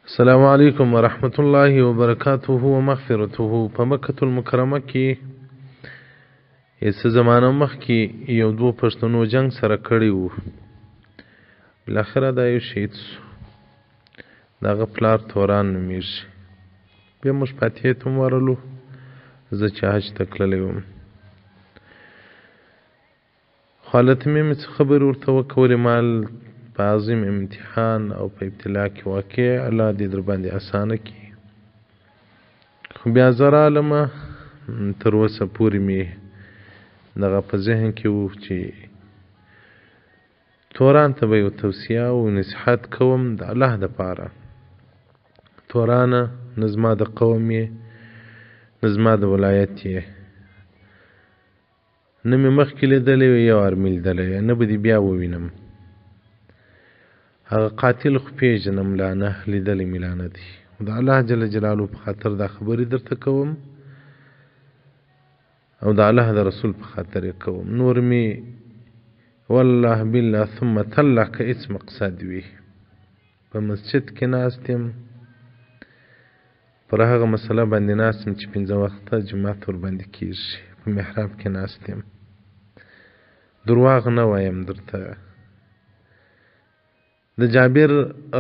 السلام علیکم ورحمت الله وبرکاته ومغفرته. په مکة المکرمه کې څه زمانه مخکې یو دوه پښتنو جنگ سره کړی وو. بالاخره دا یو شهید سو. د هغه پلار توران نومیږي. بیا موږ فاتحې ته ورلو، زه چې حج ته تللی وم. خو هلته مې څه خبرې ورته وکولې، مال په عظیم امتحان او په ابتلا کې واقع الله دې در باندې اسانه کړي. خو بیا زه رالمه، تر اوسه پورې مې دغه په ذهن کې و چې توران ته به یو توصیه او نصیحت کوم د الله دپاره. تورانه نه زما د قوم یې، نه زما د ولایت یې، نه مې مخکې لیدلی یو وار مې لیدلی، نه به دې بیا ووینم. هغه قاتل خو پېژنم، لا نه لیدلی مې لا نه دی. د الله جل جلاله په خاطر دا خبرې درته کوم او د الله د رسول په خاطر یې کوم. نور مې والله بالله ثم تالله که هېڅ مقصد وي. په مسجد کې ناست یم، پر هغه مسله باندې ناست یم چې 5 وخته جماعت ورباندې کېږي. په محراب کې ناست یم. درواغ نه وایم درته. د جابر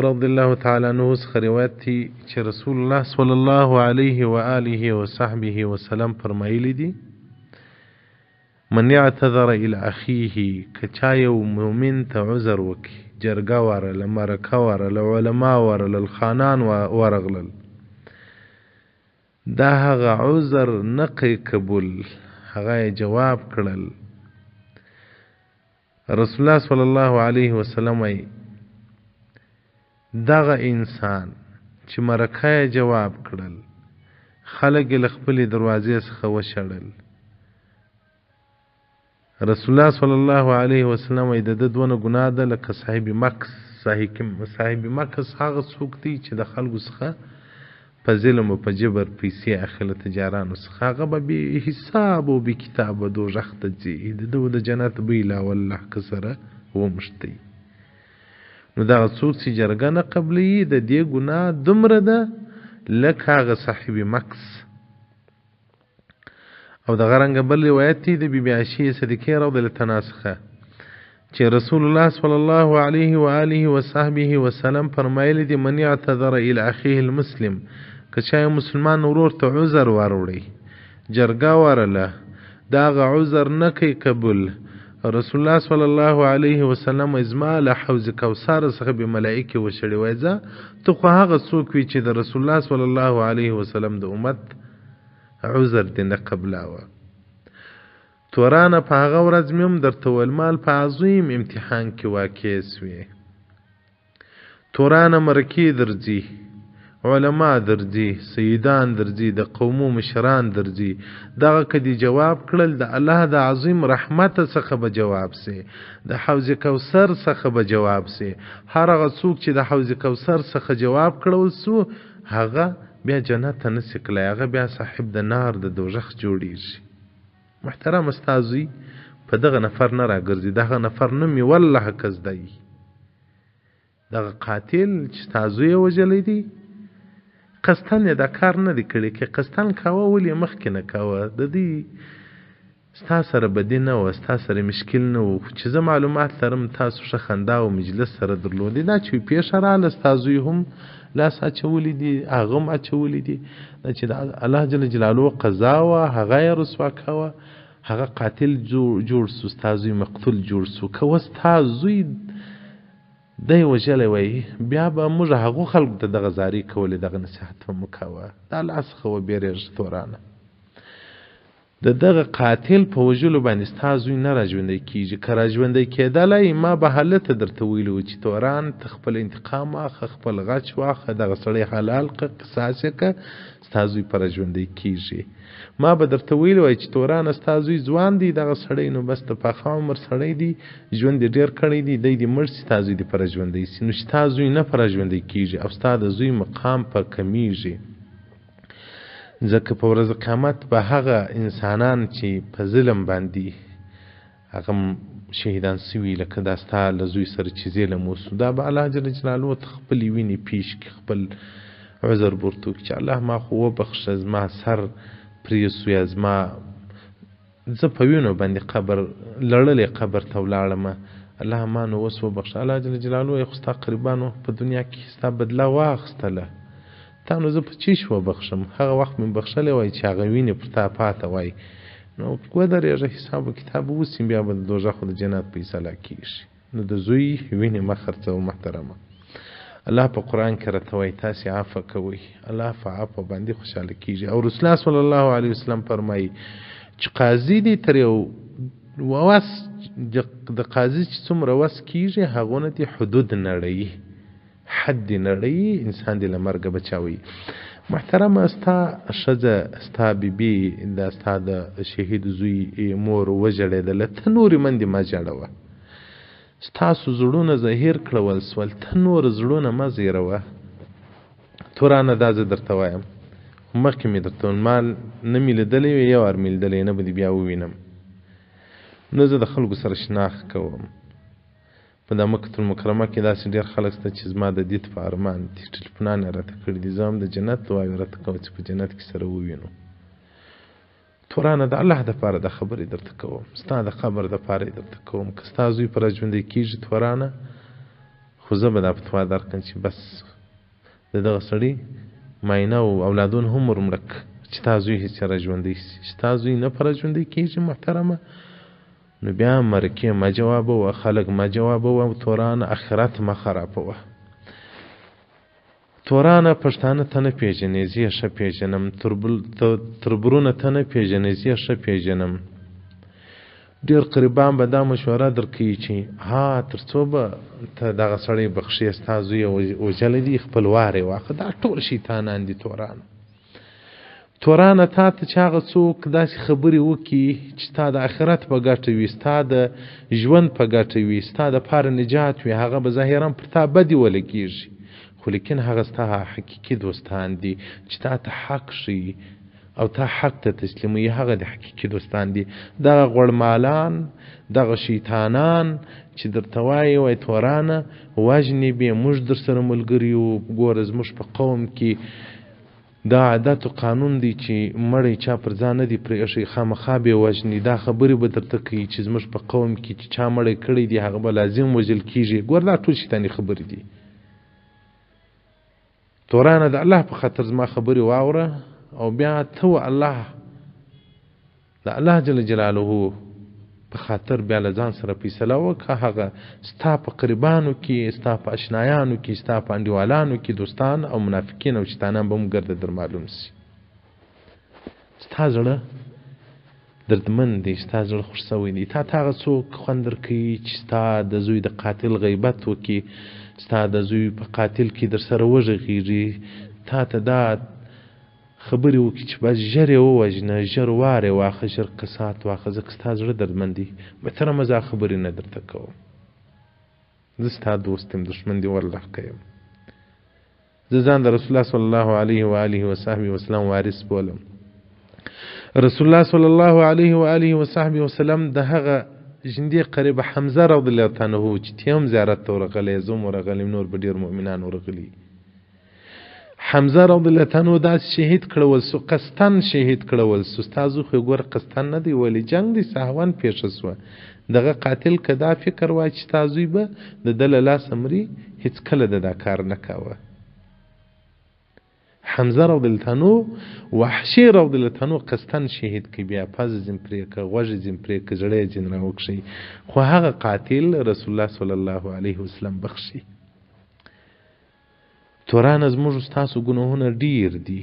رضی الله تعالی عنه څخه روایت دی چې رسول الله صلی الله علیه و آله و صحبه وسلم فرمایلی دي: من اعتذر الى اخیه، که چا یو مؤمن ته عذر وکړي، جرګه ورله، مرکه ورله، علما ورله، خانان ورغلل، دا هغه عذر نه کوي قبول، هغه یې جواب کړل. رسول الله صلی الله علیه وسلم وایي دغه انسان چې مرکه یې جواب کړل، خلک یې له خپلې دروازې څخه وشړل. رسول الله صلی الله علیه وسلم وایي د ده دونه ګناه ده لکه صاحب مکس. صاحب مکس هغه څوک دی چې د خلکو څخه په ظلم او په جبر پیسې اخلي، تجارانو څخه. هغه به بې حساب او بې کتاب به دوزخ ته ځي. د ده د جنت بوی لا والله که سره ومشتی. نو دغه څوک چې جرګه نه قبلوي، د دې ګناه دومره ده لکه هغه صاحب مکس. او دغه رنګه بل روایت دی د بیبي عایشې صدیقې رضی الله عنها څخه چې رسول الله صلی الله علیه و آله و صحبه وسلم فرمایلی دي: من اعتذر الى اخیه المسلم، که چا مسلمان ورور ته عذر وروړي، جرګه ورله، دا هغه عذر نه کوي قبول. رسول الله صلی الله علیه وسلم زما له حوض کوثر څخه به ملائکه وشړي. وایي ځه ته خو هغه څوک وي چې د رسول الله صلی الله علیه وسلم د امت عذر دې نه قبلاوه. تورانه په هغه ورځ مې هم درته ویل، مال په عظیم امتحان کې واقع سوې. تورانه مرکې درځي، علما درځي، سیدان درځي، د قومو مشران درځي. دغه که دې جواب کړل، د الله د عظیم رحمت څخه به جواب سي، د حوض کوثر څخه به جواب سي. هر هغه څوک چې د حوض کوثر څخه جواب کړول سو، هغه بیا جنت ته نسي تللی، هغه بیا صاحب د نار د دوزخ جوړیږي. محترم استازوی په دغه نفر نه راګرځي. دغه نفر نوم یې والله که زده وي. دغه قاتل چې استازوی یې وژلی دی، قصدن یې دا کار نه دی کړی. که قصدن کاوه ولې مخکې نه کاوه؟ د دې ستا سره بدي نه وه، ستا سره مشکل نه و. چې زه معلومات لرم تاسو ښه خندا او مجلس سره درلودې. دا چې پیښه راغله، استازوی هم لاس اچولی دي، هغه هم اچولی دي. دا چې د الله جل جلاله قضا وه، هغه یې رسوا کوه. هغه قاتل جوړ سو، استازوی مقتول جوړ سو. که اوس ستا زوی دی وژلی وی، بیا به موږ هغو خلکو ته دغه زارۍ کولې، دغه نصیحت به مو کوه. د الله څخه وبېرېږه تورانه. د دغه قاتل په وژلو باندې ستا زوی نه راژوندی کېږي. که راژوندی کېدلی، ما به هلته درته ویلي و چې توران ته خپل انتقام واخه، خپل غچ واخه، دغه سړی حلال که، قصاص یې که، ستا زوی په راژوندی کېږي. ما به درته ویلي وای چې تورانه ستا زوی ځوان دی، دغه سړی نو بس د پاخه عمر سړی دی، ژوند یې ډېر کړی دی، دی دې مړ سي، ستا زوی دې په راژوندی سي. نو ستا زوی نه په راژوندی کېږي او ستا د زوی مقام په کمیږي. ځکه په ورځ قیامت به هغه انسانان چې په ظلم باندې هغه شهیدان سوي لکه دا ستا له زوی سره چې ظلم وسو دا به الله جل جلاله ته خپلې وینې پیش کړي خپل عذر ورته وکړي چې الله ما خو وبخښه زما سر پرېسو یا زما زه په وینو باندې قبر لړلې قبر ته ولاړمه الله ما نو اوس وبخښه الله جل جلاله یې خو ستا قریبانو په دنیا کې ستا بدله واخیستله تا نو زه په چی شو بخښم هغه وخت مې بخښلی وای چې هغه وینې پر تا پاته وای نو ودرېږه حساب و کتاب وسیم بیا به د دوزخ او د جنت فیصله کېږي نو د زوی وینې مه خرڅوه محترمه الله په قرآن کې راته وایي تاسې عفه کوئ الله په عفه باندې خوشحاله کېږي او رسول الله صلی الله علیه وسلم فرمایي چې قاضي دی تر یو وس د قاضي چې څومره وس کېږي هغونه دې حدود نړوي حد دې نړوي انسان دې له مرګه بچاوي محترمه ستا ښځه ستا بیبي دا ستا د شهید زوی مور وژړېدله ته نورې مندې مه ژړوه ستاسو زړونه زهیر کړول سول ته نور زړونه مه زیروه تورانه دا زه درته وایم مخکې مې درته ما نه مې لیدلی وي یو وار مې لیدلی نه به دې بیا ووینم نه زه د خلکو سره شناخت کوم په دا مکة المکرمه کې داسې ډېر خلک شته چې زما د دید په ارمان دي ټلیفونان یې راته کړي دي زه هم د جنت دعاوې راته کوم چې په جنت کې سره ووینو تورانه د الله دپاره دا خبرې درته کوم ستا د قبر دپاره یې درته کوم که ستا زوی په راژوندی کېږي تورانه خو زه به دا فتوا درکړم چې بس د دغه سړي معاینه او اولادون هم ورمړک چې تا زوی هېڅ راژوندی شي چې تا زوی نه په راژوندی کېږي محترمه نو بیا مرکې مه جوابوه خلک مه جوابوه تورانه آخرت مه خرابوه تورانه پښتانه ته نه پېژنې زه یې ښه پېژنم تربرونه ته نه پېژنې زه یې ښه پېژنم ډېر قریبان به دا مشوره درکوي چې ها تر څو به ته دغه سړی بخښې ستا زوی یې وژلی دی خپل وار یې واخه دا ټول شیطانان دي تورانه تا ته چې هغه څوک داسې خبرې وکړي چې ستا د آخرت په ګټه وي ستا د ژوند په ګټه وي ستا دپاره نجات وي هغه به ظاهرا پر تا بدې ولګېږي خو لیکن هغه ستا حقیقي دوستان دي چې تا ته حق ښیي او تا حق ته تسلیموي هغه د حقیقي دوستان دي دغه غوړمالان دغه شیطانان چې درته وایي وای تورانه وژنې بې موږ در سره ملګري یو ګوره زموږ په قوم کې دا عادت و قانون دی چې مړی چا پر ځان نه دی پرېښی خامخا به وژني دا خبرې به درته کوي چې زموږ په قوم کې چې چا مړی کړی دی هغه به لازم وژل کېږي ګوره دا ټول شیطاني خبرې دي تورانه د الله په خاطر زما خبرې واوره او بیا ته الله د الله جل جلاله په خاطر بیا له ځان سره فیصله وکړه هغه ستا په قریبانو کې ستا په اشنایانو کې ستا په انډیوالانو کې دوستان او منافقین او شیطانان به هم ګرده در معلوم سي ستا زړه دردمن دی ستا زړه خوش سوی دی تا ته هغه څوک خوند درکوي چې ستا د زوی د قاتل غیبت وکړي ستا د زوی په قاتل کې در سره وغږېږي تا ته دا خبرې وکړي چې بس ژر یې ووژنه ژر وار یې واخه ژر قصاص واخه ځکه ستا زړه دردمن دی محترمه زه خبرې نه درته کوم زه ستا دوست یم دښمن دې والله که یم زه ځان د رسول الله صلی الله علیه و آله وصحبه وسلم وارث بولم رسول الله صلی الله علیه و آله وصحبه وسلم د هغه ژوندي قریب حمزه رضی الله عنه چې ته هم زیارت ته ورغلی زه هم ورغلی نور به ډېر مؤمنان ورغلي حمزه رضی الله عنه داسې شهید کړول سو قصدن شهید کړول سو ستا زوی خو ګوره قصدن نه دی ولی جنګ دی سهون پیښه سوه دغه قاتل که دا فکر وای چې ستا زوی به د ده له لاسه مري هېڅ کله د دا کار نه کوه حمزه رضی الله عنه وحشي رضی الله عنه قصدن شهید کی بیا پز زم پرې که غوږ زم پرې که زړه یې ځین راوکښي خو هغه قاتل رسول الله صلی الله علیه وسلم بخښي تورانه زموږ ستاسو ګناهونه ډیر دي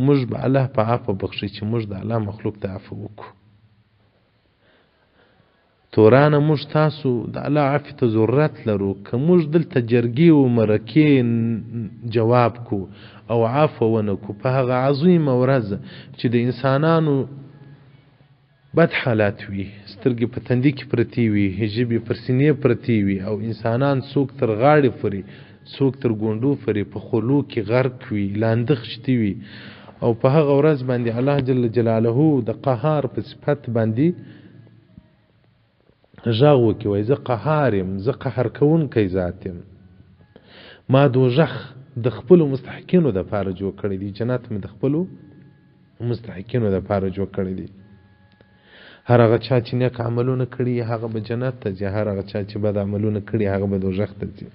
موږ به الله په عفو بخښي چې موږ د الله مخلوق ته عفو وکړو تورانه موږ تاسو د الله عفو ته ضرورت لرو که موږ دلته جرګې و مرکې جواب کو او عفو ونه کو په هغه عظیمه ورځ چې د انسانانو بد حالات وي سترګې په تندي کې پرتې وي ژبې پر سینې پرتې وي او انسانان څوک تر غاړې فري څوک تر ګونډو فري په خولو کې غرق وي لانده خشتي وي او په هغه ورځ باندې الله جل جلاله د قهار په صفت باندې غږ وکړي وایي زه قهار یم، زه قهر کوونکی ذات یم، ما دوزخ د خپلو مستحقینو دپاره جوړ کړی دی، جنت مې د خپلو مستحقینو دپاره جوړ کړی دی. هر هغه چا چې نیک عملونه کړي هغه به جنت ته ځي، هر هغه چا چې بد عملونه کړي هغه به دوزخ ته ځي.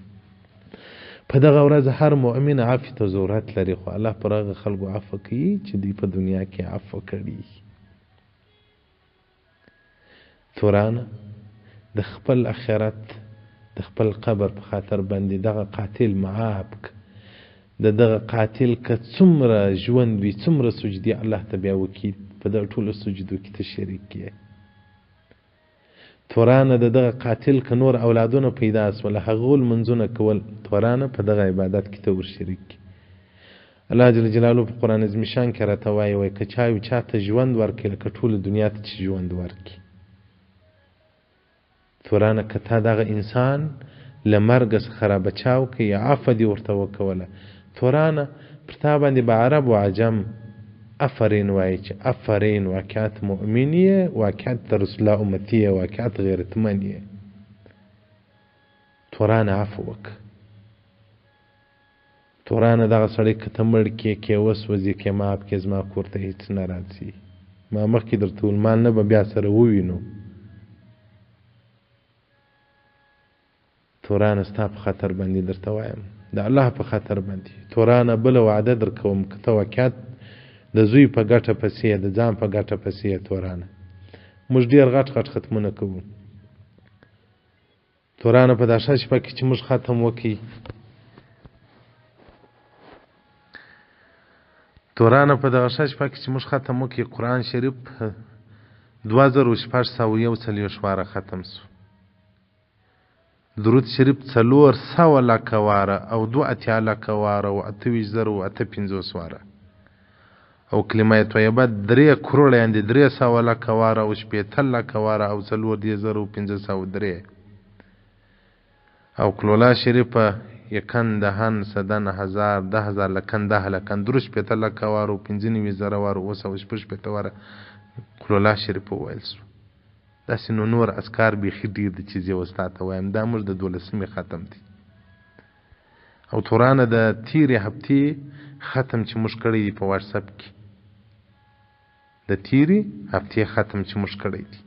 په دغه ورځ هر مؤمن عفو ته ضرورت لري، خو الله پر هغه خلکو عفو کوي چې دوی په دنیا کې عفو کړي. تورانه د خپل آخرت د خپل قبر په خاطر باندې دغه قاتل معاف دغه قاتل که څومره ژوند وي څومره سجدي الله ته بیا وکړي په دغه ټولو سجدو کې ته شریک یې. تورانه د دغه قاتل که نور اولادونه پیدا سول هغه لمونځونه کول تورانه په دغه عبادت کې ته ور شریک کړي. الله جل جلاله په قرآن عظیم شان کې راته وایي که چا یو چا ته ژوند ورکړي لکه ټوله دنیا ته چې ژوند ورکړي. تورانه که تا دغه انسان له مرګه څخه را بچاو کړي یا عفو دې ورته وکوله، تورانه پر تا باندې به عرب و عجم افرین وایي چې افرین واقعات مؤمن یې، واقعات د رسول الله امتي یې، واقعات غیرتمن یې. تورانه عفو وکړه. تورانه دغه سړی که ته مړ کې وسوځي کې ماف کې زما کور ته هېڅ نه راځي، ما مخکې درته ویل ما نه به بیا سره ووینو. تورانه ستا په خطر باندې درته وایم، د الله په خطر باندې. تورانه بله وعده در کوم که ته واقعات د زوی په ګټه پسې د ځان په ګټه پسې تورانه. موږ ډېر غټ ختمونه کوو. تورانه په دا ښه شپه کې چې موږ ختم وکړي، تورانه په دغه ښه شپه کې چې موږ ختم وکړي قرآن شریف 2641 واره ختم سو. درود شریف 400 لکه واره او 2 لکه واره او 28,058 واره او کلمه طیبه 3 کروڑه یعنی 300 لکه واره او 60 لکه واره او 4,503 او کلولا شریفه یکن دهن سدن هزار 10,000 لکن 10 لکن 3 لکه واره او 95,000 واره او 8 واره کلولا شریفه ویل سو. داسې نور اذکار بیخي ډېر دي چې زه اوس تاته وایم. دا موږ د 12مې ختم دی او تورانه د تیرې هفتې ختم چې موږ کړی دی په واتساپ کې، د تیرې هفتې ختم چې موږ کړی دی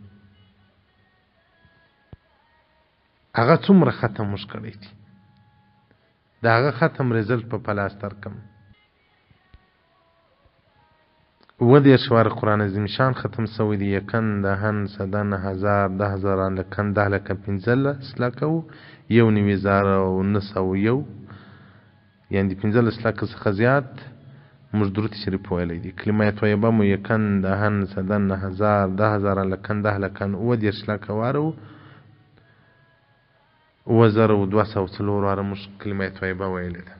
هغه څومره ختم موږ کړی دی، د هغه ختم رزلټ په پلاس درکم. 10 واره قرآن عظیم شان ختم سوی دی، یکن دهن سدن هزار 10,000 لکن 10 لکه 15 لکه او 1,901 یعنی 15 لکه څخه زیات موږ درود شریف ویلی دی. کلمه طیبه مو یکن دهن سدن هزار 10,000 لکن 10 لکن 10 لکه واره او 204 واره موږ کلمه طیبه ویلی ده.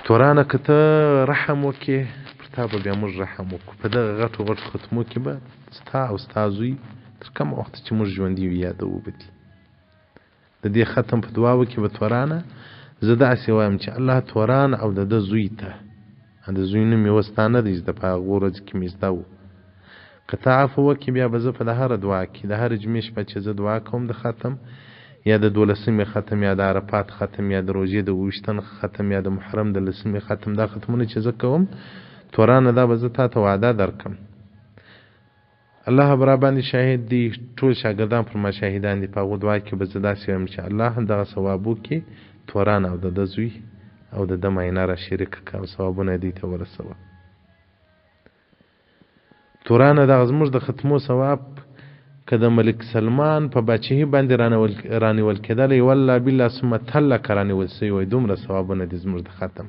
تورانه که ته رحم وکې تا به بیا موږ رحم وکړو په دغه غټو ختمو کې به ستا او ستا زوی تر کومه وخته چې موږ ژوندي یو یادوو به دي. د دې ختم په دعاو کې به تورانه زه داسې وایم چې الله توران او د ده زوی ته د زوی نوم یې اوس ستا نه دی زده، په هغه ورځ کې مې زده و. که ته عفو وکړې بیا به زه په د هره دعا کې د هرې جمعې شپه چې زه دعا کوم د ختم یا د 12مې ختم یا د عرفات ختم یا د روژې د 28 ختم یا د محرم د 10مې ختم، دا ختمونه چې زه کوم تورانه دا به زه تا ته وعده درکم. الله به را باندې شاهد دی، ټول شاګردان پر ما شاهدان دي. په هغو دعا کې به زه داسې وایم چې الله دغه ثواب وکړي تورانه او د ده زوی او د ده معاینه را شریک کړه او ثوابونه دوی ته ورسوه. تورانه دغه زموږ د ختمو ثواب که د ملک سلمان په باچهي باندې رانیول کېدلی والله بالله ثم تله که رانیول سوی وای دومره ثوابونه دي زموږ د ختم.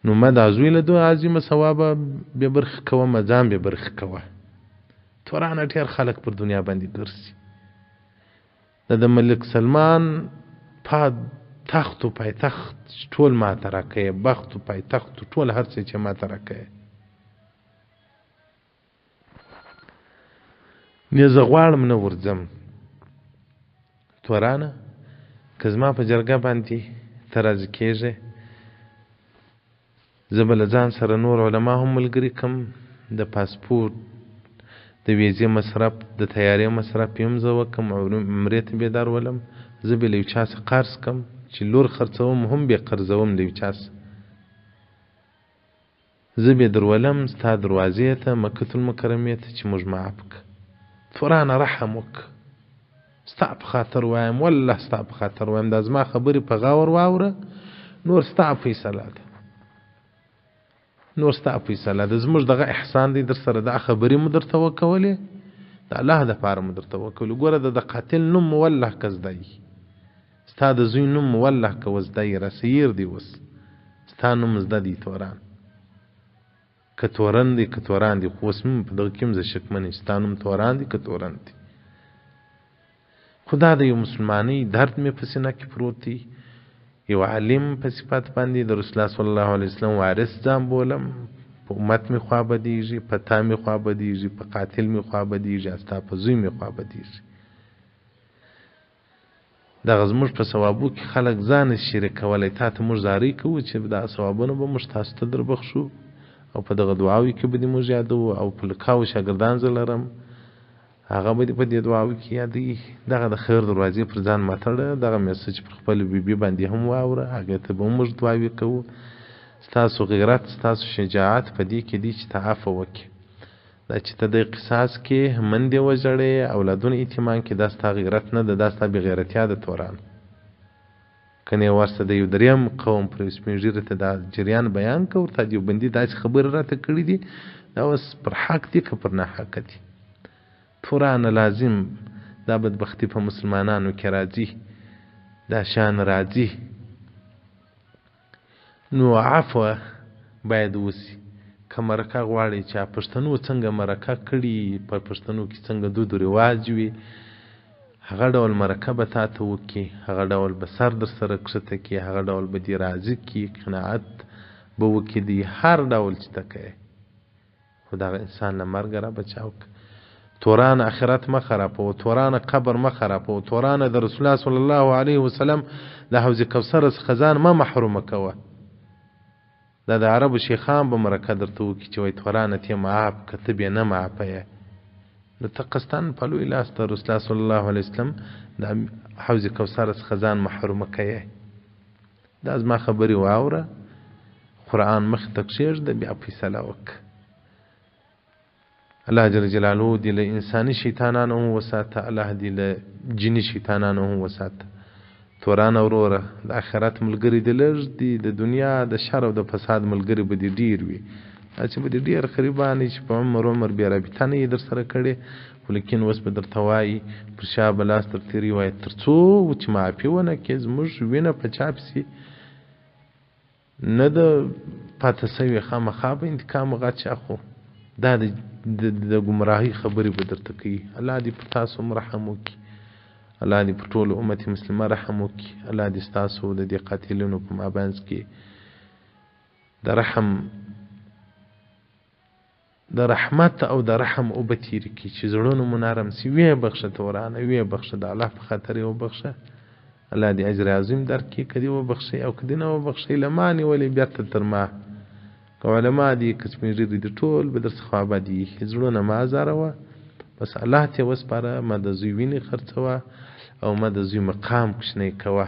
نو ما دا زوی له دوه عظیمه ثوابه بې برخې کومه ځان بې برخې کوه. تورانه ډېر خلک پر دنیا باندې ګرځي. د ملک سلمان تخت و پایتخت ټول ماته راکوي، بخت و پایتخت ټول هر څه چې ماته راکوي. نه زه غواړم نه ورځم. تورانه که زما په جرګه باندې ته راضي کېږې زه به له ځان سره نور علما هم ملګري کړم، د پاسپورټ د ویزې مصرف د طیارې مصرف یې هم زه وکړم، عمرې ته بې درولم. زه به له یو چا څخه قرض کړم چې لور خرڅوم هم بې قرضوم له یو چا څخه. زه به درولم ستا دروازې ته مکة المکرمې ته چې موږ معاف کړه. تو رانه رحم وکړه، ستا په خاطر وایم، والله ستا په خاطر وایم، دا زما خبرې په غور واوره، نور ستا فیصله ده، نور ستا فیصله ده. زموږ دغه احسان دی در سره، دا خبرې مو درته وکولې، د الله دپاره مو درته وکولې. ګوره د قاتل نوم مو والله که زده وي، ستا د زوی نوم مو والله که وزده وي، راسیر دی اوس ستا نوم زده دی توران، که تورن دی که توران دی، خو اوس په دغه کې هم زه شکمن یم، ستا نوم توران دی که تورن دی. خو دا د یو مسلمانۍ درد مې په سینه کې پروت دی. یو عالم په صفت باندې د رسول الله صلی الله علیه وسلم وارث ځان بولم، په امت مې خوا بدېږي، په تا مې خوا بدېږي، په قاتل مې خوا بدېږي، ستا په زوی مې خوا بدېږي. دغه زموږ په ثوابو کې خلک ځان شریکولی، تا ته موږ زارۍ کوو چې دا ثوابونه به موږ تاسو ته در بخښو، او په دغه دعاوي کې به دې موږ یادوو، او په لکاو شاګردان زه لرم هغه به دې په دې دعاوي کې یادوي. دغه د خیر دروازې پر ځان ماتړه، دغه میسج پر خپل بیبي باندې هم واوره، هغې ته به هم موږ دعاوي کوو. ستاسو غیرت ستاسو شجاعت په دې کې دی چې ته عفو وکړې، دا چې ته د قصاص کې مندې وژړې، اولادونه یتیمان کې، دا ستا غیرت نه ده، دا ستا بېغیرتیا ده توران. کنې ورسته د یو دریم قوم پر سپین ږیري ته دا جریان بیان که، ورته دیوبندي داسې خبرې راته کړي دي، دا اوس پر حق دي که پر ناحقه دي. تورانه لازم دا بدبختي په مسلمانانو کې راځي، دا شان راځي. نو عفو باید وسي. که مرکه غواړي چې پښتنو څنګه مرکه کړي، په پښتنو کې څنګه دود رواج وي، هغه ډول مرکه به تا ته وکړي، هغه ډول به سر در سره کښته کړي، هغه ډول به دې راضي کړي، قناعت به وکړي دې هر ډول چې ته کوې، خو دغه انسان له مرګه را بچاو که. توران آخرت ما خرابو، توران قبر ما خرابو، توران د رسول الله صلی الله علیه وسلم د حوض کوثر څخه ځان ما محرومه کوه. دا د عربو شیخان به مرکه درته وکړي چې وایي تورانه ته معاف که ته بې نه معافه یې. نو ته قصداً په لوی لاس د رسول الله صلی الله علیه وسلم د حوض کوثر څخه ځان محرومه کوې. دا زما خبرې واوره، قرآن مخې ته کښېږده، بیا فیصله وکړه. الله جل جلاله دې له انساني شیطانانو هم وساته، الله دې له جني شیطانانو هم وساته. تورانه وروره، د آخرت ملګري دې لږ دي، د دنیا د شر او د فساد ملګري به دې ډېر وي. دا چې به دې ډېر خریبان وي چې په عمر بې رابطه نه یې در سره کړې، خو لیکن اوس به درته وایي پر شا به لاس در تېروي، وایي تر څو چې معافي ونه کړې زموږ وینه په چا پسې نه ده پاته سوې، خامخا به انتقام غچ اخو. دا د ګمراهۍ خبرې به درته کوي. الله دې پر تاسو هم رحم وکړي، الله دې پر ټولو امت مسلمه رحم وکړي، الله دې ستاسو د دې قاتلینو په مابینځ کې د رحمت او د رحم اوبه تېرې کړي، چې زړونه مو نرم سي. ویې بخښه تورانه، ویې بخښه، د الله په خاطر یې وبخښه. الله دې اجر عظیم درکړي، که دې وبخښئ او که دې نه وبخښئ، له ما نیولې بېرته تر ما. که علما دي که سپین ږیري دي، ټول به در څخه ابادي، زړونه مه ازاروه. بس الله ته وسپاره، ما د زوی وینې خرڅوه او ما د زوی مقام کوچنی کوه.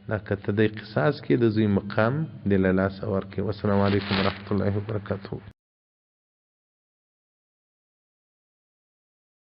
دا که ته دی قصاص کې د زوی مقام دې له لاسه ورکړې. والسلام علیکم ورحمة الله وبرکاته.